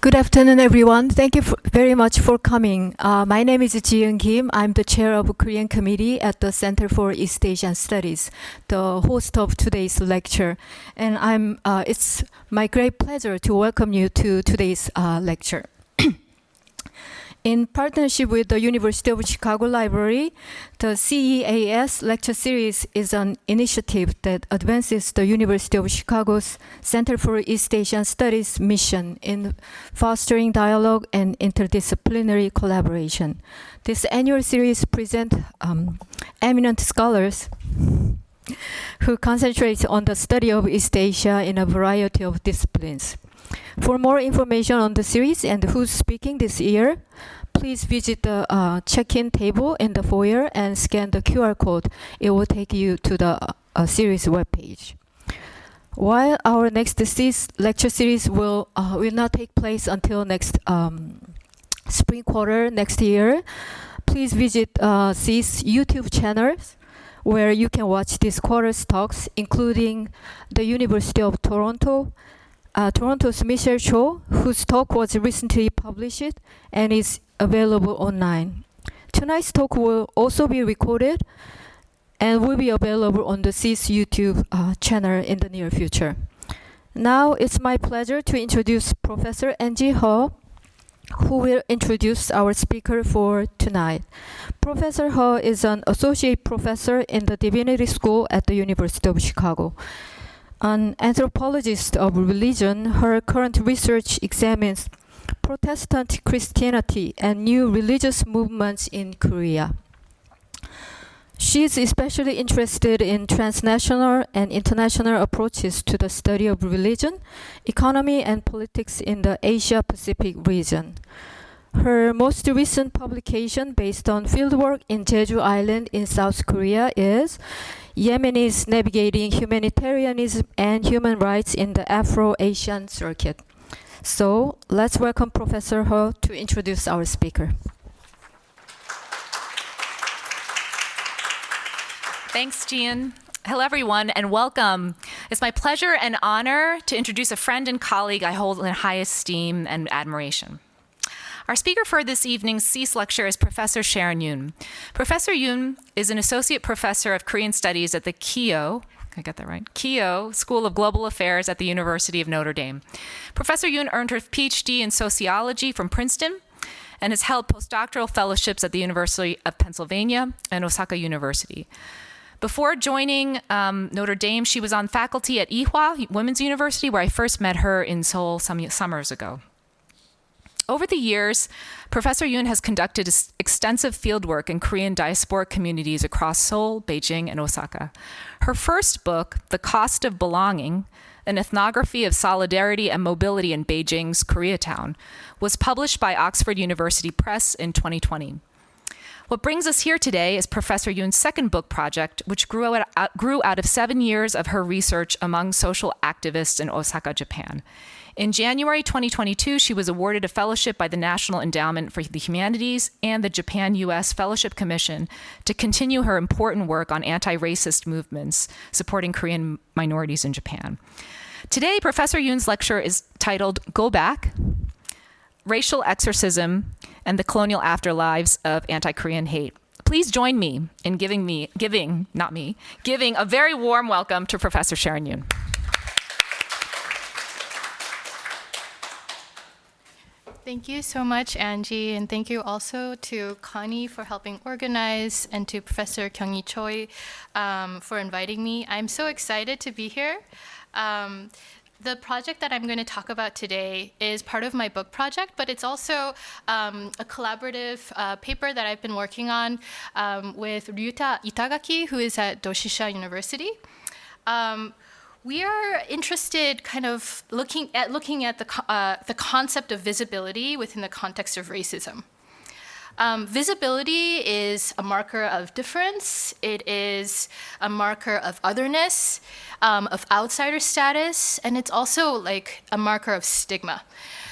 Good afternoon, everyone. Thank you very much for coming. My name is Ji-eun Kim. I'm the chair of Korean Committee at the Center for East Asian Studies, the host of today's lecture. And it's my great pleasure to welcome you to today's lecture. In partnership with the University of Chicago Library, the CEAS lecture series is an initiative that advances the University of Chicago's Center for East Asian Studies mission in fostering dialogue and interdisciplinary collaboration. This annual series presents eminent scholars who concentrate on the study of East Asia in a variety of disciplines. For more information on the series and who's speaking this year, please visit the check-in table in the foyer and scan the QR code. It will take you to the series webpage. While our next lecture series will not take place until next spring quarter next year, please visit CEAS YouTube channels where you can watch this quarter's talks, including the University of Toronto's Michelle Cho, whose talk was recently published and is available online. Tonight's talk will also be recorded and will be available on the CEAS YouTube channel in the near future. Now it's my pleasure to introduce Professor Angie Ho, who will introduce our speaker for tonight. Professor Ho is an associate professor in the Divinity School at the University of Chicago. An anthropologist of religion, her current research examines Protestant Christianity and new religious movements in Korea. She is especially interested in transnational and international approaches to the study of religion, economy, and politics in the Asia-Pacific region. Her most recent publication, based on fieldwork in Jeju Island in South Korea, is Yemenis Navigating Humanitarianism and Human Rights in the Afro-Asian Circuit. So let's welcome Professor Ho to introduce our speaker. Thanks, Ji-eun. Hello, everyone, and welcome. It's my pleasure and honor to introduce a friend and colleague I hold in high esteem and admiration. Our speaker for this evening's CEAS lecture is Professor Sharon Yoon. Professor Yoon is an associate professor of Korean studies at the Keough School of Global Affairs at the University of Notre Dame. Professor Yoon earned her PhD in sociology from Princeton and has held postdoctoral fellowships at the University of Pennsylvania and Osaka University. Before joining Notre Dame, she was on faculty at Ewha Women's University, where I first met her in Seoul some summers ago. Over the years, Professor Yoon has conducted extensive fieldwork in Korean diasporic communities across Seoul, Beijing, and Osaka. Her first book, The Cost of Belonging, an ethnography of solidarity and mobility in Beijing's Koreatown, was published by Oxford University Press in 2020. What brings us here today is Professor Yoon's second book project, which grew out of 7 years of her research among social activists in Osaka, Japan. In January 2022, she was awarded a fellowship by the National Endowment for the Humanities and the Japan-U.S. Fellowship Commission to continue her important work on anti-racist movements supporting Korean minorities in Japan. Today, Professor Yoon's lecture is titled Go Back, Racial Exorcism, and the Colonial Afterlives of Anti-Korean Hate. Please join me in giving a very warm welcome to Professor Sharon Yoon. Thank you so much, Angie, and thank you also to Connie for helping organize and to Professor Kyung-hee Choi for inviting me. I'm so excited to be here. The project that I'm going to talk about today is part of my book project, but it's also a collaborative paper that I've been working on with Ryuta Itagaki, who is at Doshisha University. We are interested kind of looking at the concept of visibility within the context of racism. Visibility is a marker of difference. It is a marker of otherness, of outsider status, and it's also like a marker of stigma.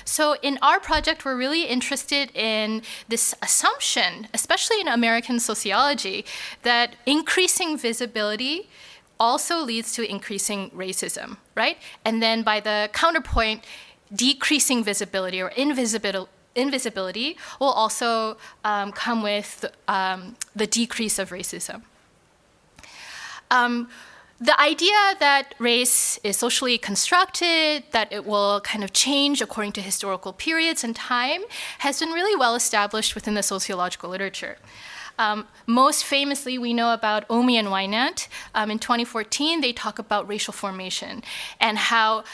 So in our project, we're really interested in this assumption, especially in American sociology, that increasing visibility also leads to increasing racism, right? And then by the counterpoint, decreasing visibility or invisibility will also come with the decrease of racism. The idea that race is socially constructed, that it will kind of change according to historical periods and time, has been really well established within the sociological literature. Most famously, we know about Omi and Wynant. In 2014, they talk about racial formation and how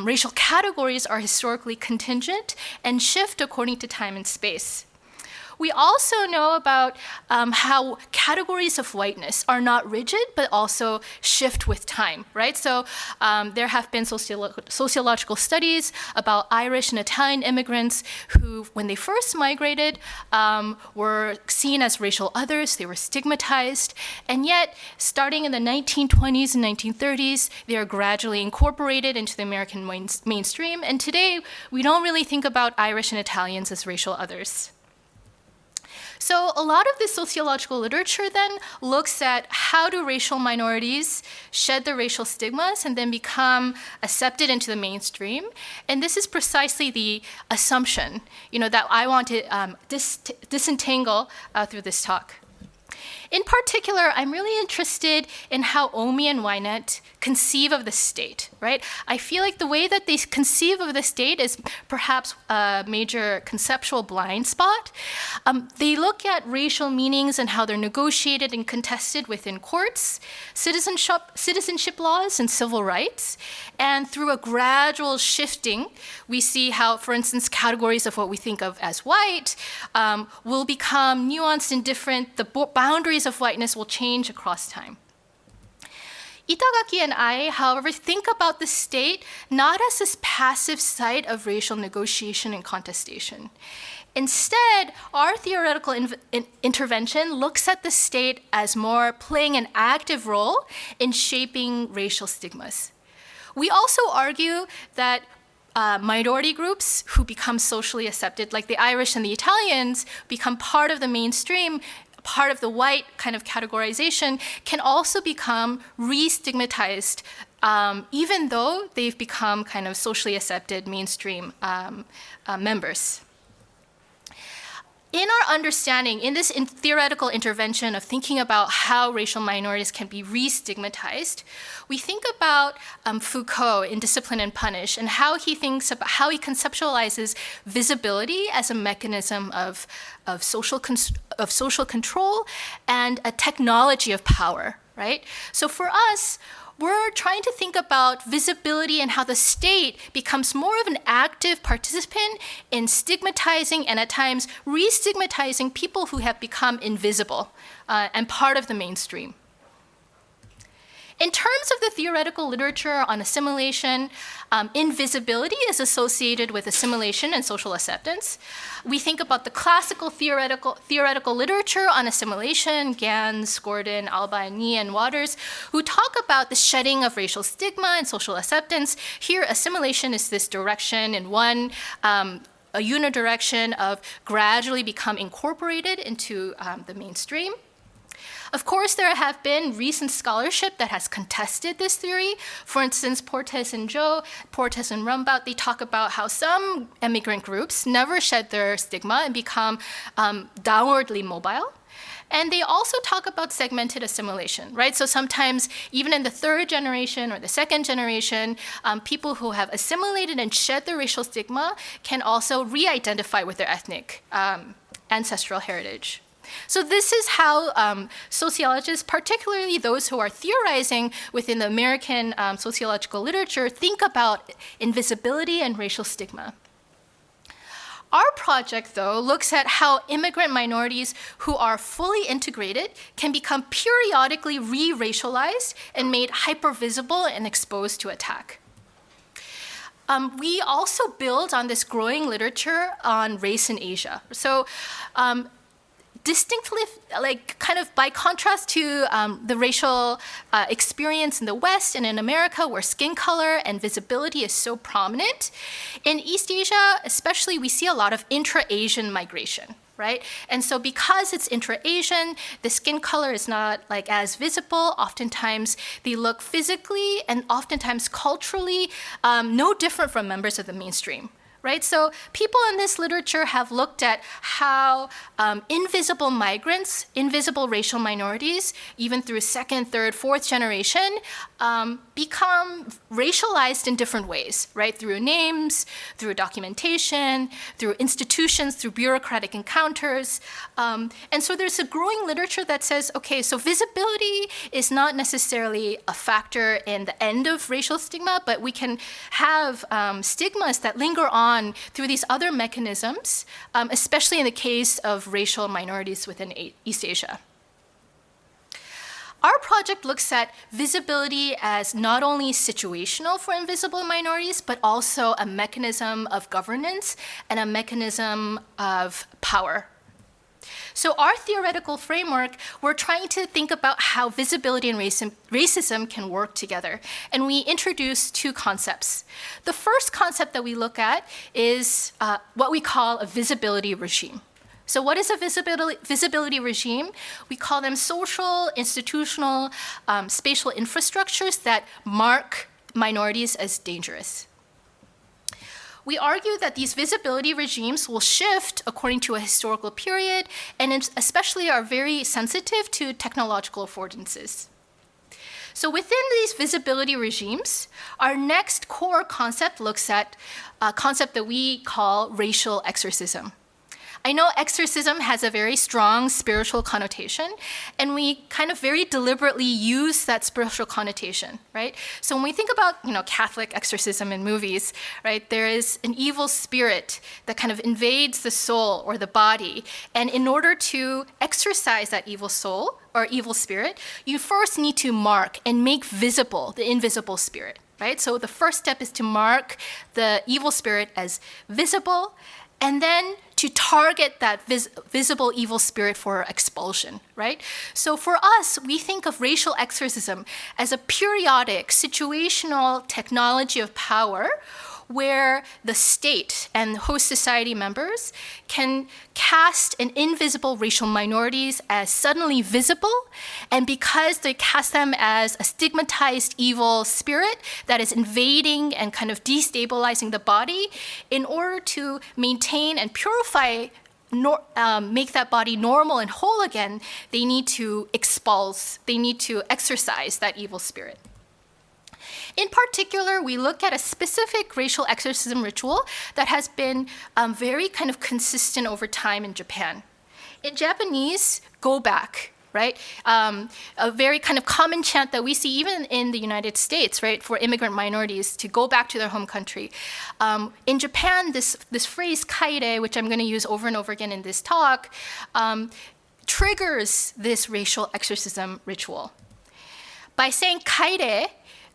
racial categories are historically contingent and shift according to time and space. We also know about how categories of whiteness are not rigid, but also shift with time, right? So there have been sociological studies about Irish and Italian immigrants who, when they first migrated, were seen as racial others, they were stigmatized, and yet, starting in the 1920s and 1930s, they are gradually incorporated into the American mainstream, and today, we don't really think about Irish and Italians as racial others. So a lot of the sociological literature then looks at how do racial minorities shed their racial stigmas and then become accepted into the mainstream. And this is precisely the assumption, that I want to disentangle through this talk. In particular, I'm really interested in how Omi and Wynant conceive of the state, right? I feel like the way that they conceive of the state is perhaps a major conceptual blind spot. They look at racial meanings and how they're negotiated and contested within courts, citizenship laws, and civil rights. And through a gradual shifting, we see how, for instance, categories of what we think of as white will become nuanced and different. The boundaries of whiteness will change across time. Itagaki and I, however, think about the state not as this passive site of racial negotiation and contestation. Instead, our theoretical intervention looks at the state as more playing an active role in shaping racial stigmas. We also argue that minority groups who become socially accepted, like the Irish and the Italians, become part of the mainstream, part of the white kind of categorization, can also become re-stigmatized, even though they've become kind of socially accepted mainstream members. In our understanding, in this theoretical intervention of thinking about how racial minorities can be re-stigmatized, we think about Foucault in Discipline and Punish and how he conceptualizes visibility as a mechanism of social control and a technology of power, right? So for us, we're trying to think about visibility and how the state becomes more of an active participant in stigmatizing and at times re-stigmatizing people who have become invisible and part of the mainstream. In terms of the theoretical literature on assimilation, invisibility is associated with assimilation and social acceptance. We think about the classical theoretical literature on assimilation, Gans, Gordon, Alba, and Nee, and Waters, who talk about the shedding of racial stigma and social acceptance. Here, assimilation is this direction in one, a unidirection of gradually become incorporated into the mainstream. Of course, there have been recent scholarship that has contested this theory. For instance, Portes and Rumbaut, they talk about how some immigrant groups never shed their stigma and become downwardly mobile. And they also talk about segmented assimilation, right? So sometimes, even in the third generation or the second generation, people who have assimilated and shed their racial stigma can also re-identify with their ethnic ancestral heritage. So this is how sociologists, particularly those who are theorizing within the American sociological literature, think about invisibility and racial stigma. Our project, though, looks at how immigrant minorities who are fully integrated can become periodically re-racialized and made hyper-visible and exposed to attack. We also build on this growing literature on race in Asia. So distinctly, kind of by contrast to the racial experience in the West and in America, where skin color and visibility is so prominent, in East Asia, especially, we see a lot of intra-Asian migration, right? And so because it's intra-Asian, the skin color is not like as visible. Oftentimes they look physically and oftentimes culturally no different from members of the mainstream. Right? So people in this literature have looked at how invisible migrants, invisible racial minorities, even through second, third, fourth generation, become racialized in different ways, right? Through names, through documentation, through institutions, through bureaucratic encounters. And so there's a growing literature that says, okay, so visibility is not necessarily a factor in the end of racial stigma, but we can have stigmas that linger on through these other mechanisms, especially in the case of racial minorities within East Asia. Our project looks at visibility as not only situational for invisible minorities, but also a mechanism of governance and a mechanism of power. So our theoretical framework, we're trying to think about how visibility and racism can work together. And we introduce two concepts. The first concept that we look at is what we call a visibility regime. So what is a visibility regime? We call them social, institutional, spatial infrastructures that mark minorities as dangerous. We argue that these visibility regimes will shift according to a historical period and especially are very sensitive to technological affordances. So within these visibility regimes, our next core concept looks at a concept that we call racial exorcism. I know exorcism has a very strong spiritual connotation, and we kind of very deliberately use that spiritual connotation, right? So when we think about, Catholic exorcism in movies, right, there is an evil spirit that kind of invades the soul or the body, and in order to exorcise that evil soul or evil spirit, you first need to mark and make visible the invisible spirit, right? So the first step is to mark the evil spirit as visible, and then to target that visible evil spirit for expulsion, right? So for us, we think of racial exorcism as a periodic, situational technology of power where the state and host society members can cast an invisible racial minorities as suddenly visible, and because they cast them as a stigmatized evil spirit that is invading and kind of destabilizing the body, in order to maintain and purify, make that body normal and whole again, they need to exorcise that evil spirit. In particular, we look at a specific racial exorcism ritual that has been very kind of consistent over time in Japan. In Japanese, go back, right? A very kind of common chant that we see even in the United States, right, for immigrant minorities to go back to their home country. In Japan, this phrase Kaere, which I'm going to use over and over again in this talk, triggers this racial exorcism ritual. By saying Kaere,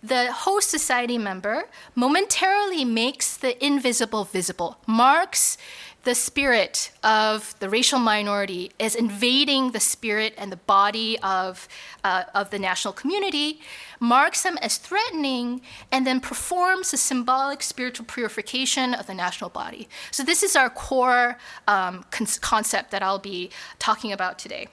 the host society member momentarily makes the invisible visible, marks the spirit of the racial minority as invading the spirit and the body of the national community, marks them as threatening, and then performs a symbolic spiritual purification of the national body. So this is our core concept that I'll be talking about today.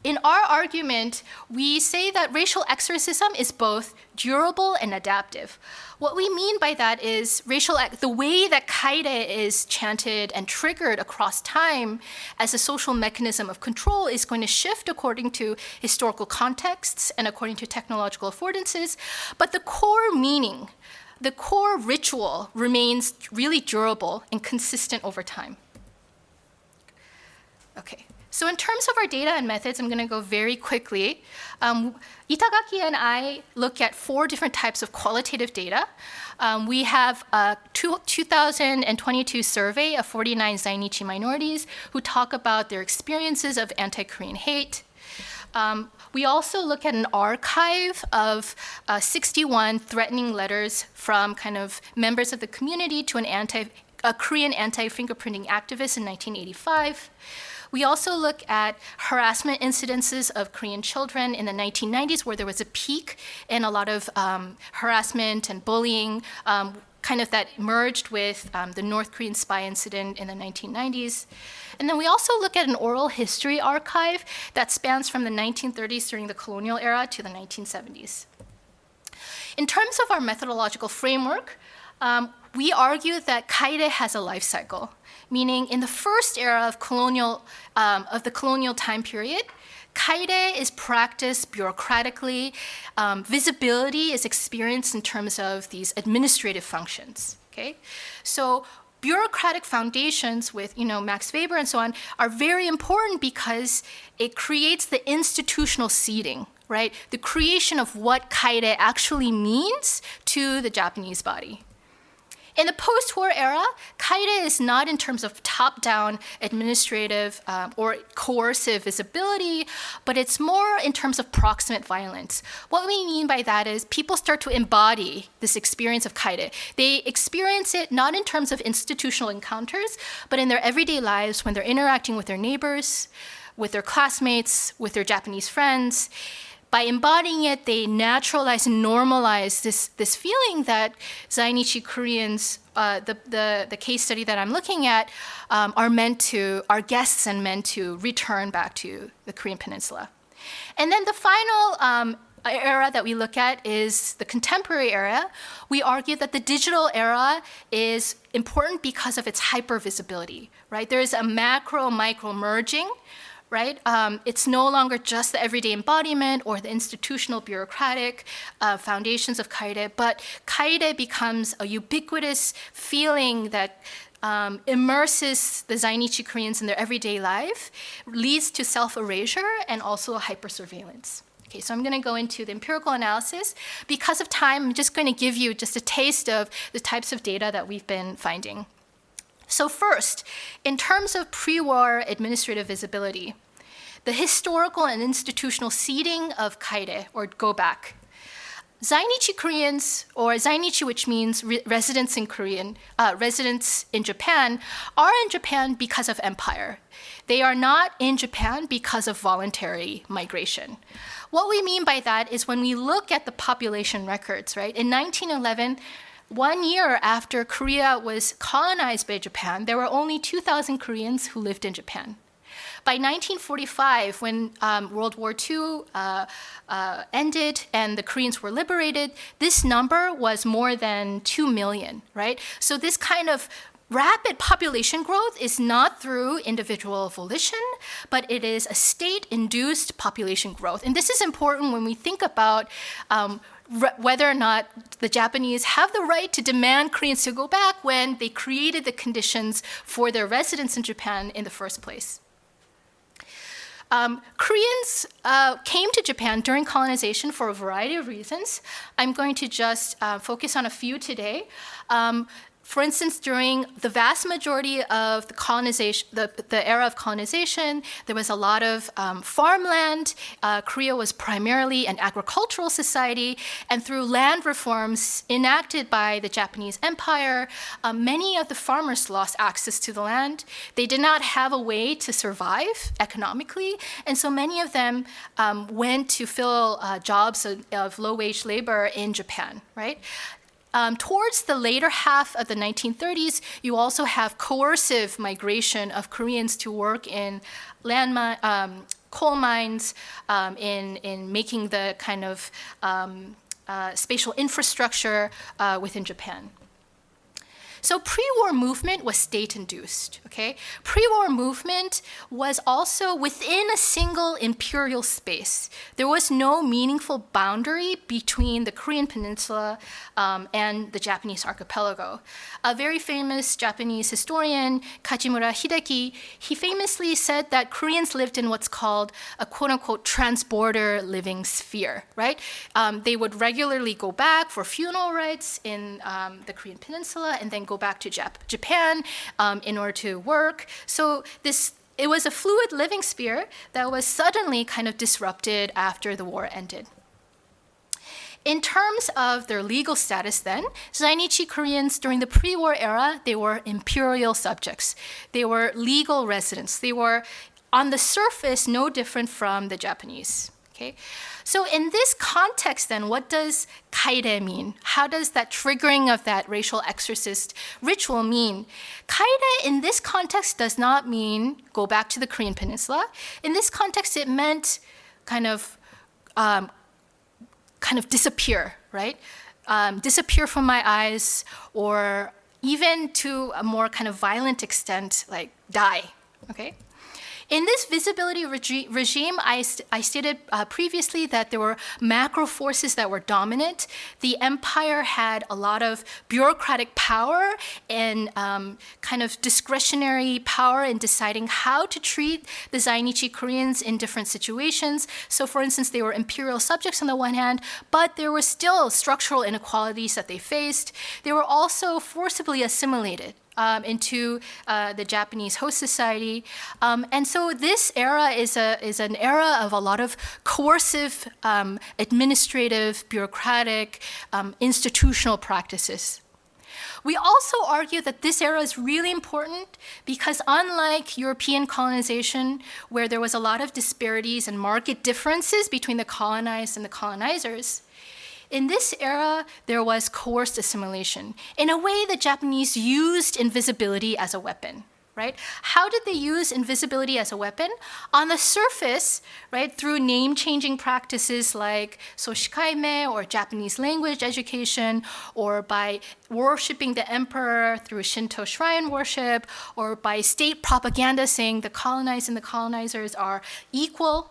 In our argument, we say that racial exorcism is both durable and adaptive. What we mean by that is the way that Kaere is chanted and triggered across time as a social mechanism of control is going to shift according to historical contexts and according to technological affordances, but the core meaning, the core ritual remains really durable and consistent over time. Okay. So in terms of our data and methods, I'm going to go very quickly. Itagaki and I look at 4 different types of qualitative data. We have a 2022 survey of 49 Zainichi minorities who talk about their experiences of anti-Korean hate. We also look at an archive of 61 threatening letters from kind of members of the community to a Korean anti-fingerprinting activist in 1985. We also look at harassment incidences of Korean children in the 1990s, where there was a peak in a lot of harassment and bullying, kind kind of that merged with the North Korean spy incident in the 1990s. And then we also look at an oral history archive that spans from the 1930s during the colonial era to the 1970s. In terms of our methodological framework, we argue that Kaere has a life cycle, meaning in the first era of the colonial time period, Kaere is practiced bureaucratically. Visibility is experienced in terms of these administrative functions. Okay, so bureaucratic foundations with Max Weber and so on are very important because it creates the institutional seeding, right? The creation of what Kaere actually means to the Japanese body. In the post-war era, Kaere is not in terms of top-down administrative or coercive visibility, but it's more in terms of proximate violence. What we mean by that is people start to embody this experience of Kaere. They experience it not in terms of institutional encounters, but in their everyday lives when they're interacting with their neighbors, with their classmates, with their Japanese friends. By embodying it, they naturalize and normalize this feeling that Zainichi Koreans, the case study that I'm looking at, are guests and meant to return back to the Korean Peninsula. And then the final era that we look at is the contemporary era. We argue that the digital era is important because of its hypervisibility, right? There is a macro-micro merging, right? It's no longer just the everyday embodiment or the institutional bureaucratic foundations of Kaere, but Kaere becomes a ubiquitous feeling that immerses the Zainichi Koreans in their everyday life, leads to self-erasure and also hypersurveillance. Okay, so I'm going to go into the empirical analysis. Because of time, I'm just going to give you just a taste of the types of data that we've been finding. So first, in terms of pre-war administrative visibility, the historical and institutional seeding of Kaere, or go back. Zainichi Koreans, or Zainichi, which means residents in Japan, are in Japan because of empire. They are not in Japan because of voluntary migration. What we mean by that is when we look at the population records, right? In 1911, 1 year after Korea was colonized by Japan, there were only 2,000 Koreans who lived in Japan. By 1945, when World War II ended and the Koreans were liberated, this number was more than 2 million, right? So this kind of rapid population growth is not through individual volition, but it is a state-induced population growth. And this is important when we think about whether or not the Japanese have the right to demand Koreans to go back when they created the conditions for their residence in Japan in the first place. Koreans came to Japan during colonization for a variety of reasons. I'm going to just focus on a few today. For instance, during the vast majority of the colonization, the era of colonization, there was a lot of farmland. Korea was primarily an agricultural society, and through land reforms enacted by the Japanese Empire, many of the farmers lost access to the land. They did not have a way to survive economically, and so many of them went to fill jobs of low-wage labor in Japan, right? Towards the later half of the 1930s, you also have coercive migration of Koreans to work in coal mines, in making the kind of spatial infrastructure within Japan. So pre-war movement was state-induced, okay? Pre-war movement was also within a single imperial space. There was no meaningful boundary between the Korean peninsula and the Japanese archipelago. A very famous Japanese historian, Kajimura Hideki, he famously said that Koreans lived in what's called a quote-unquote transborder living sphere, right? They would regularly go back for funeral rites in the Korean peninsula and then go back to Japan in order to work. So it was a fluid living sphere that was suddenly kind of disrupted after the war ended. In terms of their legal status then, Zainichi Koreans during the pre-war era, they were imperial subjects. They were legal residents. They were, on the surface, no different from the Japanese. Okay, so in this context then, what does Kaere mean? How does that triggering of that racial exorcist ritual mean? Kaere in this context does not mean go back to the Korean peninsula. In this context, it meant kind of disappear, right? Disappear from my eyes, or even to a more kind of violent extent, like die, okay? In this visibility regime, I stated previously that there were macro forces that were dominant. The empire had a lot of bureaucratic power and kind of discretionary power in deciding how to treat the Zainichi Koreans in different situations. So for instance, they were imperial subjects on the one hand, but there were still structural inequalities that they faced. They were also forcibly assimilated into the Japanese host society. And so this era is an era of a lot of coercive, administrative, bureaucratic, institutional practices. We also argue that this era is really important because unlike European colonization, where there was a lot of disparities and marked differences between the colonized and the colonizers, in this era, there was coerced assimilation. In a way, the Japanese used invisibility as a weapon, right? How did they use invisibility as a weapon? On the surface, right, through name-changing practices like soshikaime, or Japanese language education, or by worshiping the emperor through Shinto shrine worship, or by state propaganda saying the colonized and the colonizers are equal.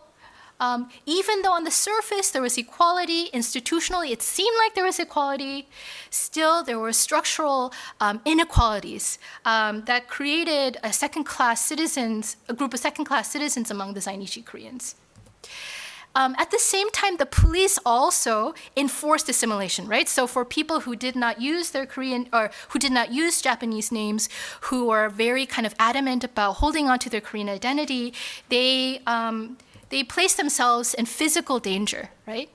Even though on the surface there was equality, institutionally it seemed like there was equality, still there were structural inequalities that created a group of second-class citizens among the Zainichi Koreans. At the same time, the police also enforced assimilation, right? So for people who did not use their Korean, or who did not use Japanese names, who were very kind of adamant about holding on to their Korean identity, they placed themselves in physical danger, right?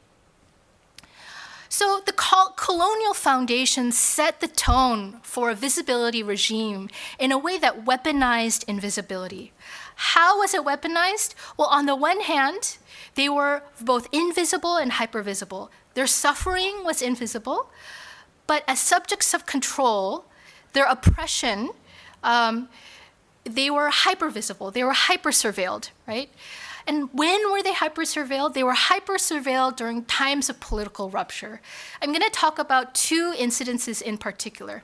So the colonial foundation set the tone for a visibility regime in a way that weaponized invisibility. How was it weaponized? Well, on the one hand, they were both invisible and hypervisible. Their suffering was invisible, but as subjects of control, their oppression, they were hypervisible, they were hyper-surveilled, right? And when were they hyper-surveilled? They were hyper-surveilled during times of political rupture. I'm going to talk about two incidences in particular.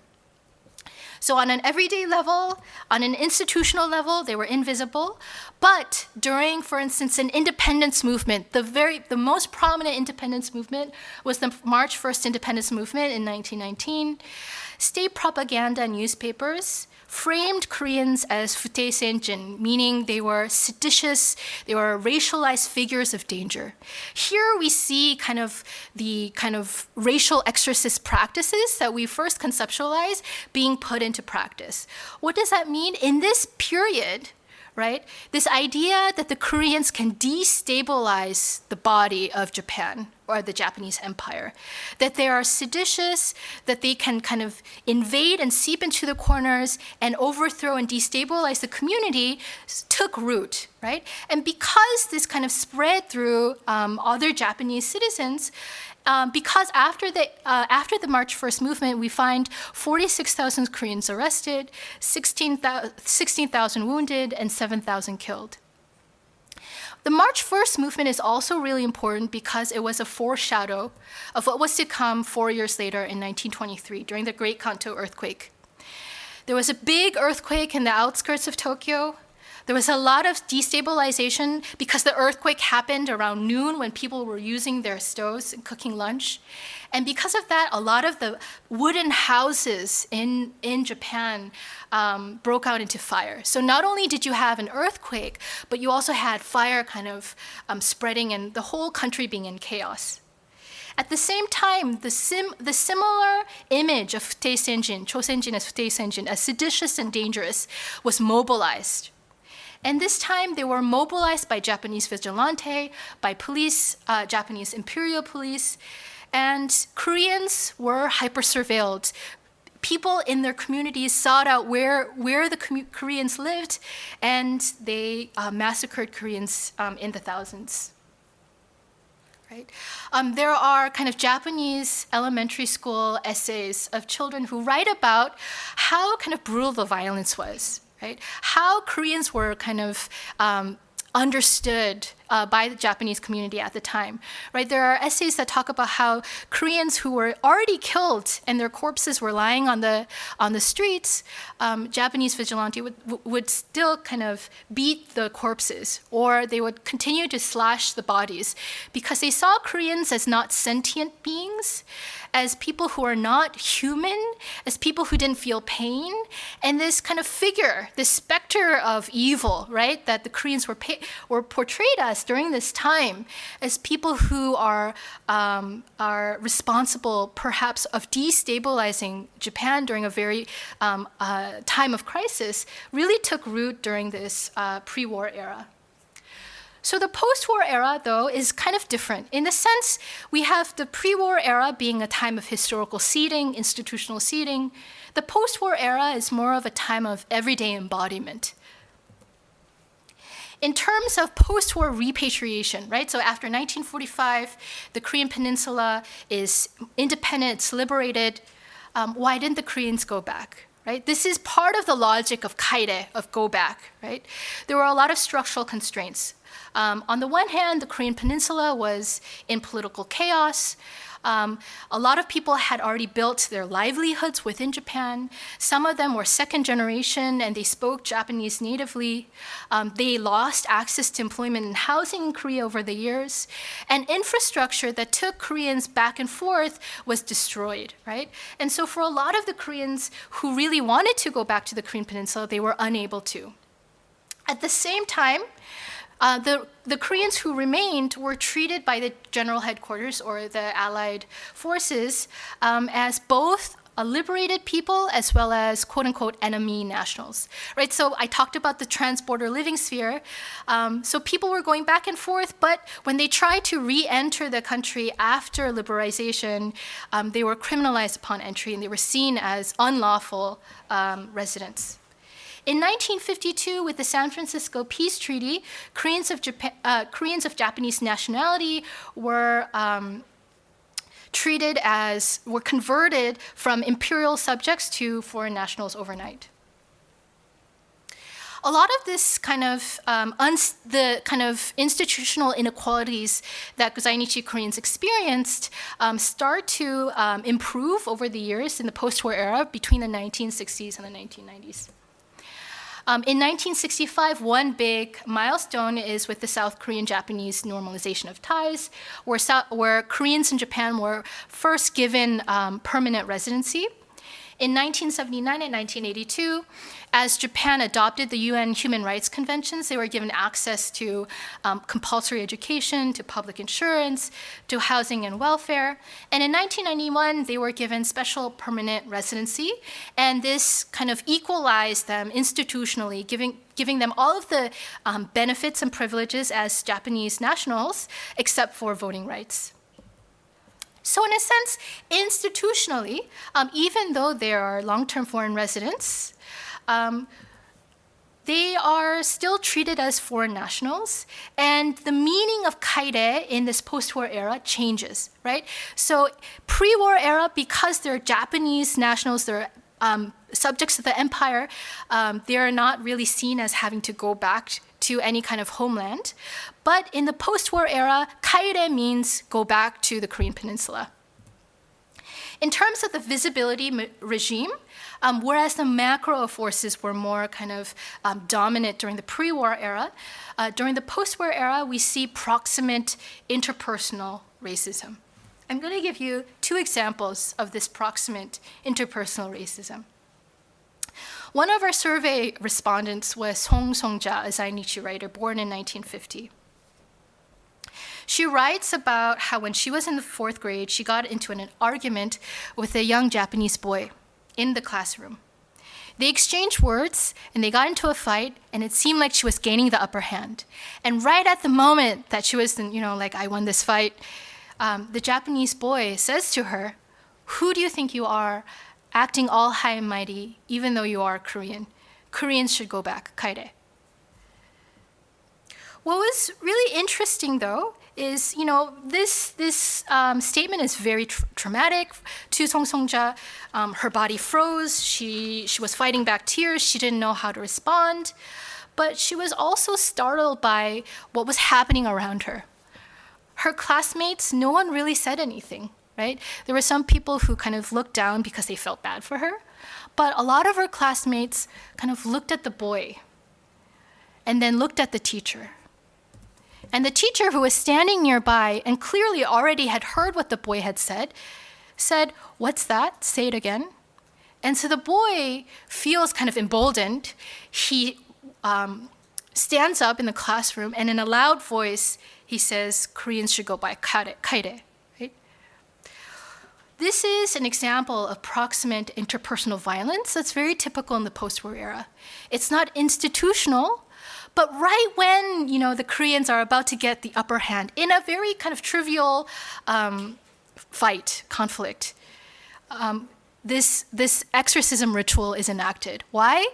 So on an everyday level, on an institutional level, they were invisible. But during, for instance, an independence movement, the most prominent independence movement was the March 1st Independence Movement in 1919. State propaganda and newspapers framed Koreans as futeisenjin, meaning they were seditious, they were racialized figures of danger. Here we see the racial exorcist practices that we first conceptualized being put into practice. What does that mean? In this period, right, this idea that the Koreans can destabilize the body of Japan or the Japanese empire, that they are seditious, that they can kind of invade and seep into the corners and overthrow and destabilize the community, took root, right? And because this kind of spread through other Japanese citizens, because after the March 1st movement, we find 46,000 Koreans arrested, 16,000 wounded, and 7,000 killed. The March 1st movement is also really important because it was a foreshadow of what was to come 4 years later in 1923 during the Great Kanto earthquake. There was a big earthquake in the outskirts of Tokyo. There was a lot of destabilization because the earthquake happened around noon when people were using their stoves and cooking lunch. And because of that, a lot of the wooden houses in Japan broke out into fire. So not only did you have an earthquake, but you also had fire kind of spreading and the whole country being in chaos. At the same time, the similar image of futeisenjin, chosenjin as futeisenjin, as seditious and dangerous, was mobilized. And this time, they were mobilized by Japanese vigilante, by police, Japanese imperial police, and Koreans were hyper-surveilled. People in their communities sought out where the Koreans lived, and they massacred Koreans in the thousands. right? There are kind of Japanese elementary school essays of children who write about how kind of brutal the violence was, right? How Koreans were kind of understood by the Japanese community at the time, right? There are essays that talk about how Koreans who were already killed and their corpses were lying on the streets, Japanese vigilante would still kind of beat the corpses, or they would continue to slash the bodies because they saw Koreans as not sentient beings, as people who are not human, as people who didn't feel pain, and this kind of figure, this specter of evil, right, that the Koreans were portrayed as during this time, as people who are responsible, perhaps, of destabilizing Japan during a very time of crisis, really took root during this pre-war era. So the post-war era, though, is kind of different. In the sense, we have the pre-war era being a time of historical seeding, institutional seeding. The post-war era is more of a time of everyday embodiment. In terms of post-war repatriation, right? So after 1945, the Korean Peninsula is independent, it's liberated. Why didn't the Koreans go back? Right? This is part of the logic of Kaere, of go back, right? There were a lot of structural constraints. On the one hand, the Korean Peninsula was in political chaos. A lot of people had already built their livelihoods within Japan. Some of them were second generation and they spoke Japanese natively. They lost access to employment and housing in Korea over the years. And infrastructure that took Koreans back and forth was destroyed, right? And so for a lot of the Koreans who really wanted to go back to the Korean Peninsula, they were unable to. At the same time, the Koreans who remained were treated by the general headquarters or the Allied forces as both a liberated people as well as quote-unquote enemy nationals, right? So I talked about the trans-border living sphere. So people were going back and forth, but when they tried to re-enter the country after liberalization, they were criminalized upon entry and they were seen as unlawful residents. In 1952, with the San Francisco Peace Treaty, Koreans of Japanese nationality were converted from imperial subjects to foreign nationals overnight. A lot of this kind of the kind of institutional inequalities that Zainichi Koreans experienced start to improve over the years in the post-war era between the 1960s and the 1990s. In 1965, one big milestone is with the South Korean-Japanese normalization of ties, where Koreans in Japan were first given permanent residency. In 1979 and 1982, as Japan adopted the UN Human Rights Conventions, they were given access to compulsory education, to public insurance, to housing and welfare. And in 1991, they were given special permanent residency. And this kind of equalized them institutionally, giving them all of the benefits and privileges as Japanese nationals, except for voting rights. So in a sense, institutionally, even though they are long-term foreign residents, they are still treated as foreign nationals, and the meaning of Kaere in this post-war era changes, right? So pre-war era, because they're Japanese nationals, they're subjects of the empire, they are not really seen as having to go back to any kind of homeland. But in the post-war era, Kaere means go back to the Korean Peninsula. In terms of the visibility regime, whereas the macro forces were more kind of dominant during the pre-war era, during the post-war era, we see proximate interpersonal racism. I'm going to give you two examples of this proximate interpersonal racism. One of our survey respondents was Song Song-ja, a Zainichi writer born in 1950. She writes about how when she was in the 4th grade, she got into an argument with a young Japanese boy in the classroom. They exchanged words and they got into a fight, and it seemed like she was gaining the upper hand. And right at the moment that she was, like, I won this fight, the Japanese boy says to her, "Who do you think you are, acting all high and mighty, even though you are Korean? Koreans should go back, Kaere." What was really interesting, though, is, this statement is very traumatic to Song Song-ja. Her body froze. She was fighting back tears. She didn't know how to respond. But she was also startled by what was happening around her. Her classmates, no one really said anything, right? There were some people who kind of looked down because they felt bad for her. But a lot of her classmates kind of looked at the boy and then looked at the teacher. And the teacher, who was standing nearby and clearly already had heard what the boy had said, "What's that? Say it again." And so the boy feels kind of emboldened. He stands up in the classroom, and in a loud voice, he says, "Koreans should go by Kaere." Right? This is an example of proximate interpersonal violence that's very typical in the postwar era. It's not institutional, but right when the Koreans are about to get the upper hand in a very kind of trivial conflict, this exorcism ritual is enacted. Why?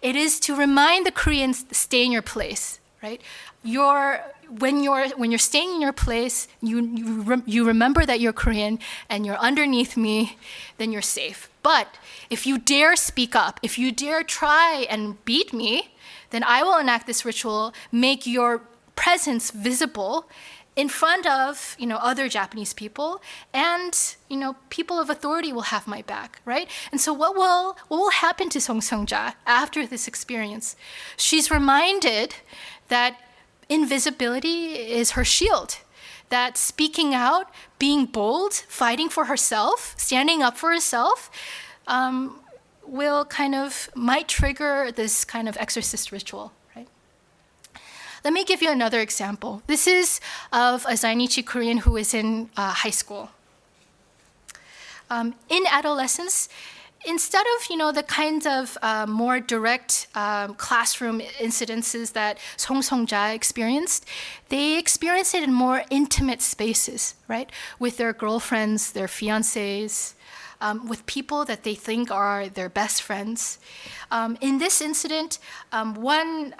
It is to remind the Koreans, stay in your place, right? When you're staying in your place, you remember that you're Korean and you're underneath me, then you're safe. But if you dare speak up, if you dare try and beat me, then I will enact this ritual, make your presence visible in front of other Japanese people, and people of authority will have my back, right? And so what will happen to Song Song-ja after this experience? She's reminded that invisibility is her shield, that speaking out, being bold, fighting for herself, standing up for herself, might trigger this kind of exorcist ritual. Let me give you another example. This is of a Zainichi Korean who is in high school. In adolescence, instead of the kinds of more direct classroom incidences that Song Song-ja experienced, they experienced it in more intimate spaces, right? With their girlfriends, their fiancés, with people that they think are their best friends. In this incident, one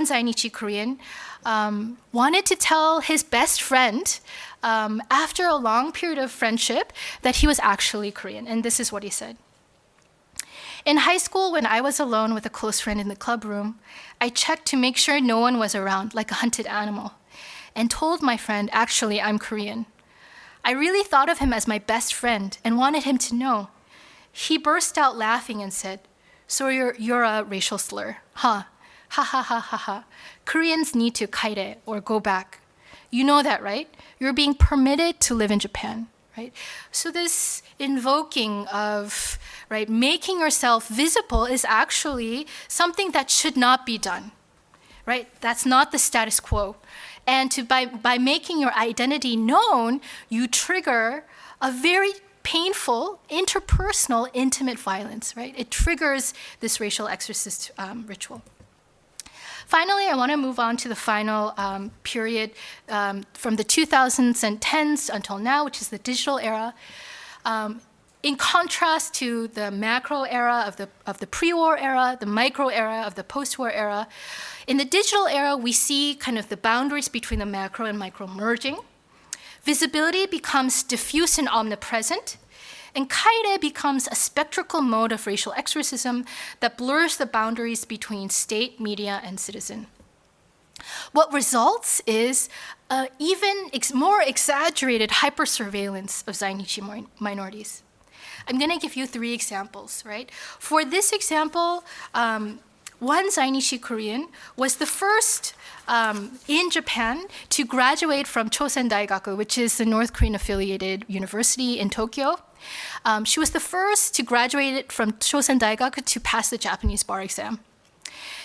Zainichi Korean wanted to tell his best friend, after a long period of friendship, that he was actually Korean. And this is what he said. "In high school, when I was alone with a close friend in the club room, I checked to make sure no one was around, like a hunted animal, and told my friend, actually, I'm Korean. I really thought of him as my best friend and wanted him to know. He burst out laughing and said, 'So you're a racial slur, huh? Ha ha ha ha ha. Koreans need to kaere, or go back. You know that, right? You're being permitted to live in Japan,' right? So this invoking of, right, making yourself visible is actually something that should not be done, right? That's not the status quo. And by making your identity known, you trigger a very painful, interpersonal, intimate violence, right? It triggers this racial exorcist ritual. Finally, I want to move on to the final period from the 2000s and 10s until now, which is the digital era. In contrast to the macro era of the pre-war era, the micro era of the post-war era, in the digital era, we see kind of the boundaries between the macro and micro merging. Visibility becomes diffuse and omnipresent, and kaere becomes a spectral mode of racial exorcism that blurs the boundaries between state, media, and citizen. What results is even more exaggerated hyper-surveillance of Zainichi minorities. I'm going to give you 3 examples, right? For this example, one Zainichi Korean was the first in Japan to graduate from Chosen Daigaku, which is the North Korean affiliated university in Tokyo. She was the first to graduate from Chosen Daigaku to pass the Japanese bar exam.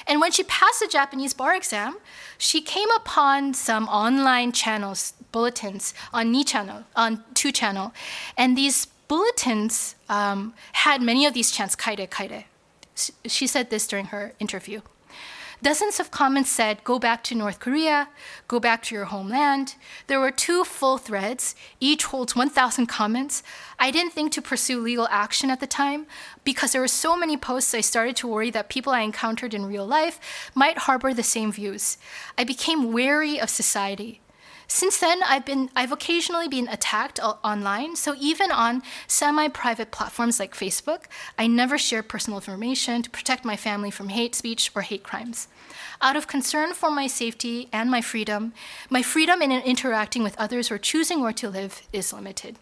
And when she passed the Japanese bar exam, she came upon some online channels, bulletins on 2channel. And these bulletins had many of these chants, kaere, kaere. She said this during her interview. Dozens of comments said, go back to North Korea, go back to your homeland. There were 2 full threads, each holds 1,000 comments. I didn't think to pursue legal action at the time because there were so many posts I started to worry that people I encountered in real life might harbor the same views. I became wary of society. Since then, I've occasionally been attacked online, so even on semi-private platforms like Facebook, I never share personal information to protect my family from hate speech or hate crimes. Out of concern for my safety and my freedom in interacting with others or choosing where to live is limited.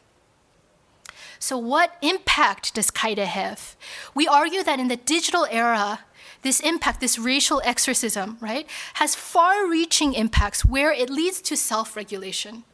So what impact does Kaere have? We argue that in the digital era, this impact, this racial exorcism, right, has far-reaching impacts where it leads to self-regulation,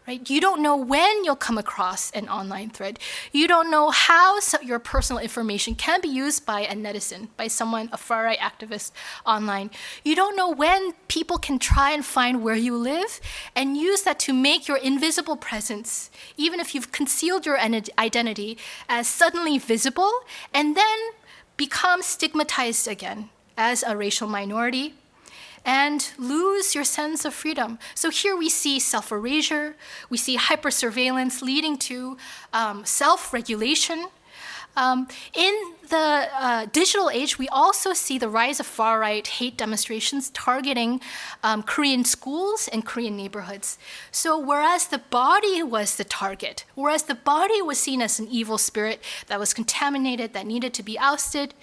right? You don't know when you'll come across an online thread. You don't know how your personal information can be used by a netizen, by someone, a far-right activist online. You don't know when people can try and find where you live and use that to make your invisible presence, even if you've concealed your identity, as suddenly visible, and then become stigmatized again as a racial minority and lose your sense of freedom. So here we see self-erasure, we see hyper-surveillance leading to self-regulation. In the digital age, we also see the rise of far-right hate demonstrations targeting Korean schools and Korean neighborhoods. So whereas the body was the target, whereas the body was seen as an evil spirit that was contaminated, that needed to be ousted,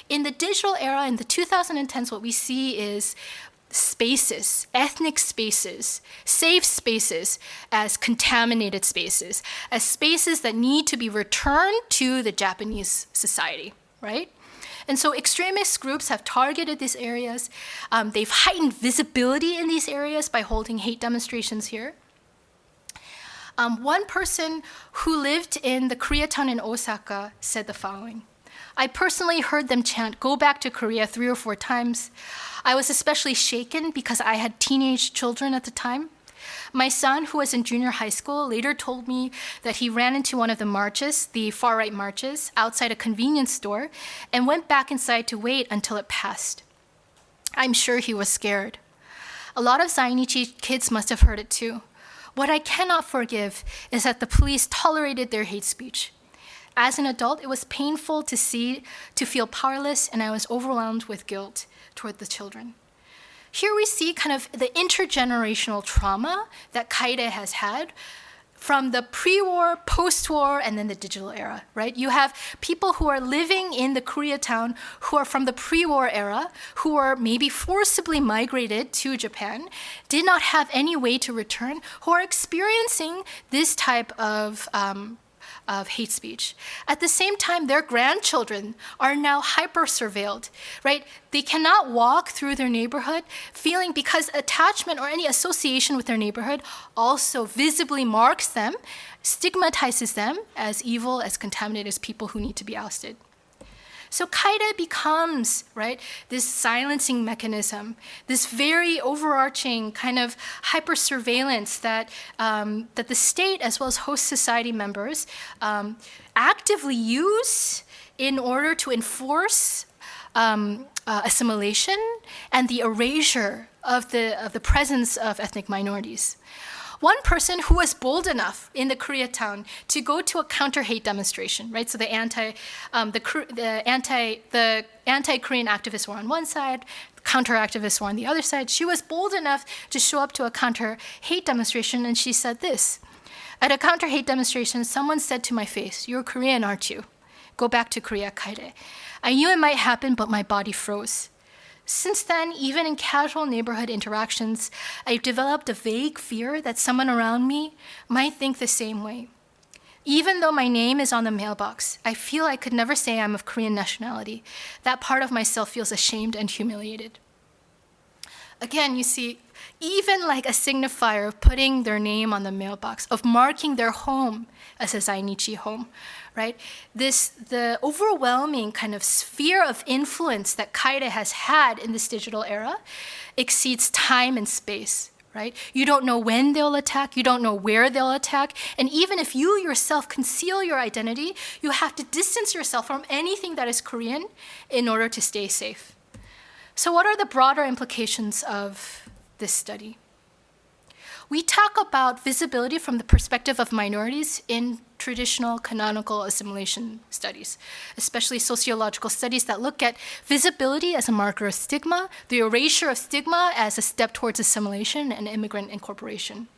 in the digital era, in the 2010s, what we see is spaces, ethnic spaces, safe spaces as contaminated spaces, as spaces that need to be returned to the Japanese society, right? And so extremist groups have targeted these areas. They've heightened visibility in these areas by holding hate demonstrations here. One person who lived in the Koreatown in Osaka said the following: I personally heard them chant, "Go back to Korea," 3 or 4 times. I was especially shaken because I had teenage children at the time. My son, who was in junior high school, later told me that he ran into one of the marches, the far-right marches, outside a convenience store and went back inside to wait until it passed. I'm sure he was scared. A lot of Zainichi kids must have heard it too. What I cannot forgive is that the police tolerated their hate speech. As an adult, it was painful to feel powerless, and I was overwhelmed with guilt toward the children. Here we see kind of the intergenerational trauma that Kaere has had from the pre-war, post-war, and then the digital era, right? You have people who are living in the Koreatown who are from the pre-war era, who are maybe forcibly migrated to Japan, did not have any way to return, who are experiencing this type of hate speech. At the same time, their grandchildren are now hyper-surveilled, right? They cannot walk through their neighborhood feeling, because attachment or any association with their neighborhood also visibly marks them, stigmatizes them as evil, as contaminated, as people who need to be ousted. So Kaere becomes, right, this silencing mechanism, this very overarching kind of hyper-surveillance that the state as well as host society members actively use in order to enforce assimilation and the erasure of the presence of ethnic minorities. One person who was bold enough in the Koreatown to go to a counter-hate demonstration, right? So the anti-Korean activists were on one side, counter-activists were on the other side. She was bold enough to show up to a counter-hate demonstration, and she said this: at a counter-hate demonstration, someone said to my face, "You're Korean, aren't you? Go back to Korea, Kaere." I knew it might happen, but my body froze. Since then, even in casual neighborhood interactions, I've developed a vague fear that someone around me might think the same way. Even though my name is on the mailbox, I feel I could never say I'm of Korean nationality. That part of myself feels ashamed and humiliated. Again, you see, even like a signifier of putting their name on the mailbox, of marking their home as a Zainichi home, right? The overwhelming kind of sphere of influence that Kaere has had in this digital era exceeds time and space, right? You don't know when they'll attack, you don't know where they'll attack, and even if you yourself conceal your identity, you have to distance yourself from anything that is Korean in order to stay safe. So what are the broader implications of this study? We talk about visibility from the perspective of minorities in traditional canonical assimilation studies, especially sociological studies that look at visibility as a marker of stigma, the erasure of stigma as a step towards assimilation and immigrant incorporation.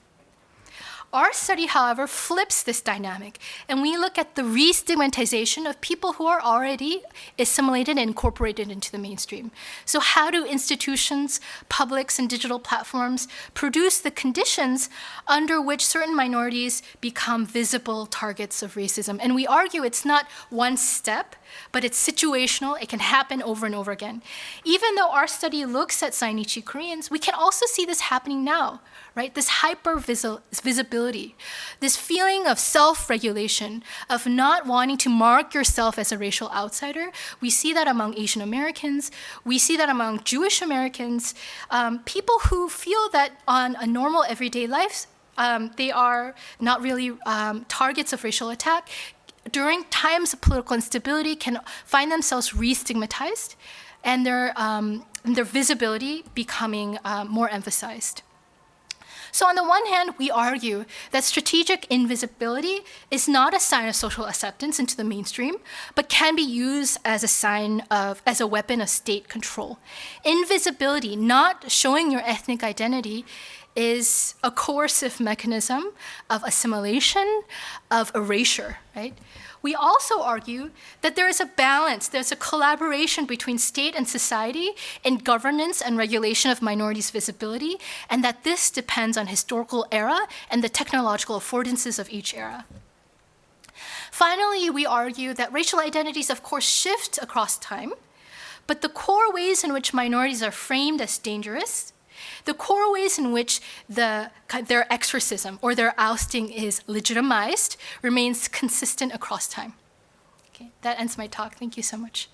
Our study, however, flips this dynamic, and we look at the re-stigmatization of people who are already assimilated and incorporated into the mainstream. So how do institutions, publics, and digital platforms produce the conditions under which certain minorities become visible targets of racism? And we argue it's not one step, but it's situational. It can happen over and over again. Even though our study looks at Zainichi Koreans, we can also see this happening now, right? This hyper-visibility, this feeling of self-regulation, of not wanting to mark yourself as a racial outsider. We see that among Asian Americans. We see that among Jewish Americans, people who feel that on a normal everyday life, they are not really targets of racial attack. During times of political instability, can find themselves re-stigmatized, and their visibility becoming more emphasized. So on the one hand, we argue that strategic invisibility is not a sign of social acceptance into the mainstream, but can be used as a weapon of state control. Invisibility, not showing your ethnic identity, is a coercive mechanism of assimilation, of erasure, right? We also argue that there is a balance, there's a collaboration between state and society in governance and regulation of minorities' visibility, and that this depends on historical era and the technological affordances of each era. Finally, we argue that racial identities, of course, shift across time, but the core ways in which minorities are framed as dangerous, the core ways in which their exorcism or their ousting is legitimized remains consistent across time. Okay, that ends my talk. Thank you so much.